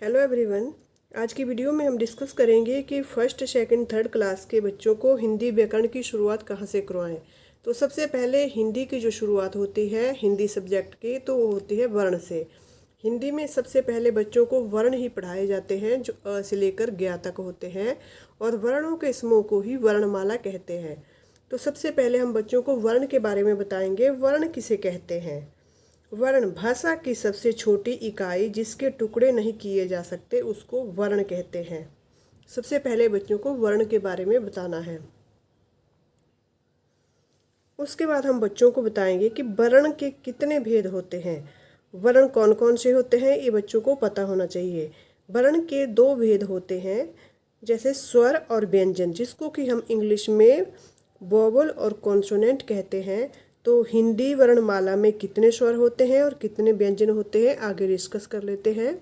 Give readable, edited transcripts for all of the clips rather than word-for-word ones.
Hello everyone. आज की video में हम डिस्कस करेंगे कि फर्स्ट सेकंड थर्ड क्लास के बच्चों को हिंदी व्याकरण की शुरुआत कहाँ से करवाएं। तो सबसे पहले हिंदी की जो शुरुआत होती है हिंदी सब्जेक्ट की, तो वो होती है वर्ण से। हिंदी में सबसे पहले बच्चों को वर्ण ही पढ़ाए जाते हैं जो अ से लेकर ज्ञ तक होते हैं, और वर्णों के समूह को ही वर्णमाला कहते हैं। तो सबसे पहले हम बच्चों को वर्ण के बारे में बताएंगे। वर्ण किसे कहते हैं? वर्ण भाषा की सबसे छोटी इकाई जिसके टुकड़े नहीं किए जा सकते उसको वर्ण कहते हैं। सबसे पहले बच्चों को वर्ण के बारे में बताना है। उसके बाद हम बच्चों को बताएंगे कि वर्ण के कितने भेद होते हैं। वर्ण कौन कौन से होते हैं ये बच्चों को पता होना चाहिए। वर्ण के दो भेद होते हैं, जैसे स्वर और व्यंजन, जिसको कि हम इंग्लिश में वोवल और कॉन्सोनेंट कहते हैं। तो हिंदी वर्णमाला में कितने स्वर होते हैं और कितने व्यंजन होते हैं आगे डिस्कस कर लेते हैं।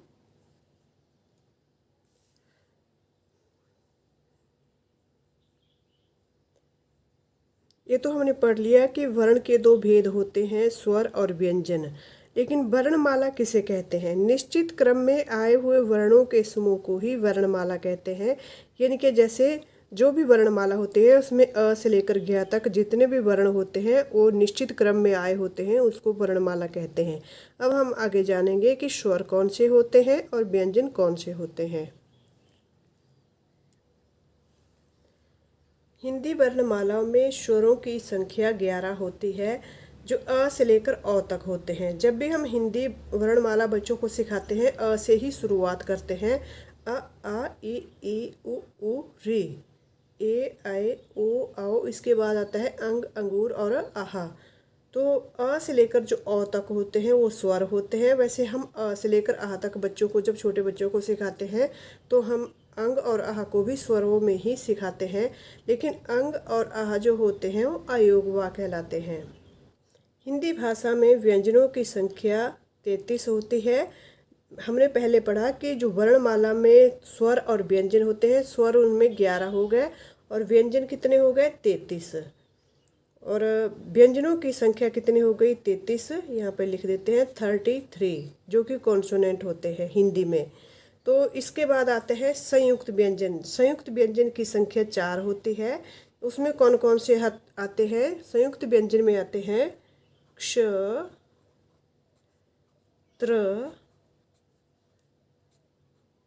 ये तो हमने पढ़ लिया कि वर्ण के दो भेद होते हैं, स्वर और व्यंजन। लेकिन वर्णमाला किसे कहते हैं? निश्चित क्रम में आए हुए वर्णों के समूह को ही वर्णमाला कहते हैं। यानी कि जैसे जो भी वर्णमाला होती है उसमें अ से लेकर ज्ञ तक जितने भी वर्ण होते हैं वो निश्चित क्रम में आए होते हैं, उसको वर्णमाला कहते हैं। अब हम आगे जानेंगे कि स्वर कौन से होते हैं और व्यंजन कौन से होते हैं। हिंदी वर्णमाला में स्वरों की संख्या 11 होती है, जो अ से लेकर अ तक होते हैं। जब भी हम हिंदी वर्णमाला बच्चों को सिखाते हैं अ से ही शुरुआत करते हैं। अ आ ई उ री, ए ऐ ओ औ, इसके बाद आता है अंग अंगूर और आहा। तो अ से लेकर जो अ तक होते हैं वो स्वर होते हैं। वैसे हम अ से लेकर आहा तक बच्चों को जब छोटे बच्चों को सिखाते हैं तो हम अंग और आहा को भी स्वरों में ही सिखाते हैं, लेकिन अंग और आहा जो होते हैं वो अयोगवा कहलाते हैं। हिंदी भाषा में व्यंजनों की संख्या 33 होती है। हमने पहले पढ़ा कि जो वर्णमाला में स्वर और व्यंजन होते हैं, स्वर उनमें 11 हो गए और व्यंजन कितने हो गए? 33। और व्यंजनों की संख्या कितनी हो गई? 33। यहाँ पे लिख देते हैं 33, जो कि कॉन्सोनेंट होते हैं हिंदी में। तो इसके बाद आते हैं संयुक्त व्यंजन। संयुक्त व्यंजन की संख्या 4 होती है। उसमें कौन कौन से आते हैं? संयुक्त व्यंजन में आते हैं क्ष, त्र,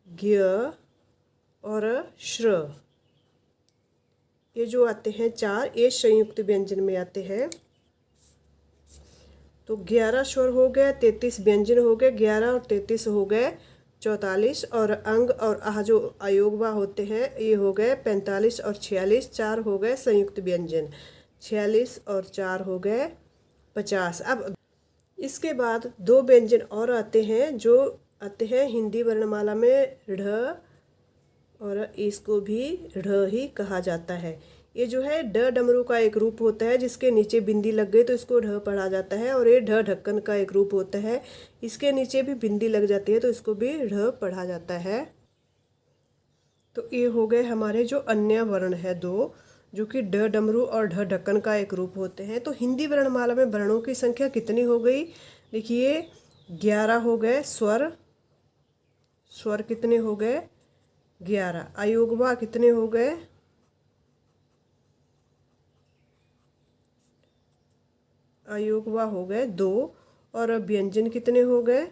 ज्ञ और श्र। ये जो आते हैं 4, ये संयुक्त व्यंजन में आते हैं। तो 11 स्वर हो गए, 33 व्यंजन हो गए, 11 और 33 हो गए 44, और अंग और आह जो अयोगवा होते हैं ये हो गए 45 और 46, 4 हो गए संयुक्त व्यंजन, 46 और 4 हो गए 50। अब इसके बाद दो व्यंजन और आते हैं जो आते हैं हिंदी वर्णमाला में ढ़, और इसको भी ढ़ ही कहा जाता है। ये जो है ड डमरू का एक रूप होता है, जिसके नीचे बिंदी लग गई तो इसको ढ पढ़ा जाता है। और ये ढ ढक्कन का एक रूप होता है, इसके नीचे भी बिंदी लग जाती है तो इसको भी ढ पढ़ा जाता है। तो ये हो गए हमारे जो अन्य वर्ण है दो, जो कि ड डमरू और ढ ढक्कन का एक रूप होते हैं। तो हिंदी वर्णमाला में वर्णों की संख्या कितनी हो गई? देखिए 11 हो गए स्वर। स्वर कितने हो गए? 11। अयोगवा कितने हो गए? अयोगवा हो गए 2। और व्यंजन कितने हो गए?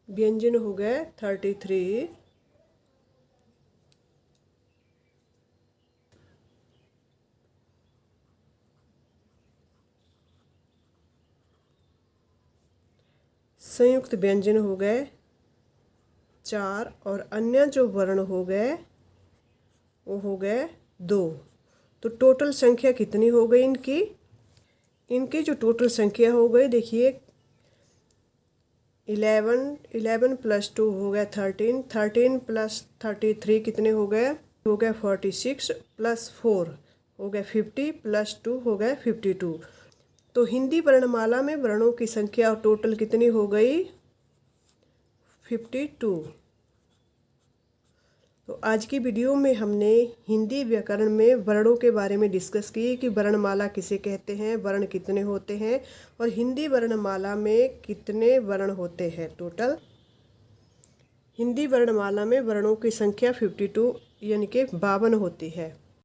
व्यंजन हो गए 33। संयुक्त व्यंजन हो गए 4, और अन्य जो वर्ण हो गए वो हो गए 2। तो टोटल संख्या कितनी हो गई इनकी? इनकी जो टोटल संख्या हो गई देखिए 11 प्लस 2 हो गया 13, 13 प्लस 33 कितने हो गए? हो गया 46, प्लस 4 हो गया 50, प्लस 2 हो गया 52। तो हिंदी वर्णमाला में वर्णों की संख्या टोटल कितनी हो गई? 52। तो आज की वीडियो में हमने हिंदी व्याकरण में वर्णों के बारे में डिस्कस की कि वर्णमाला किसे कहते हैं, वर्ण कितने होते हैं और हिंदी वर्णमाला में कितने वर्ण होते हैं टोटल। हिंदी वर्णमाला में वर्णों की संख्या 52 यानी कि 52 होती है।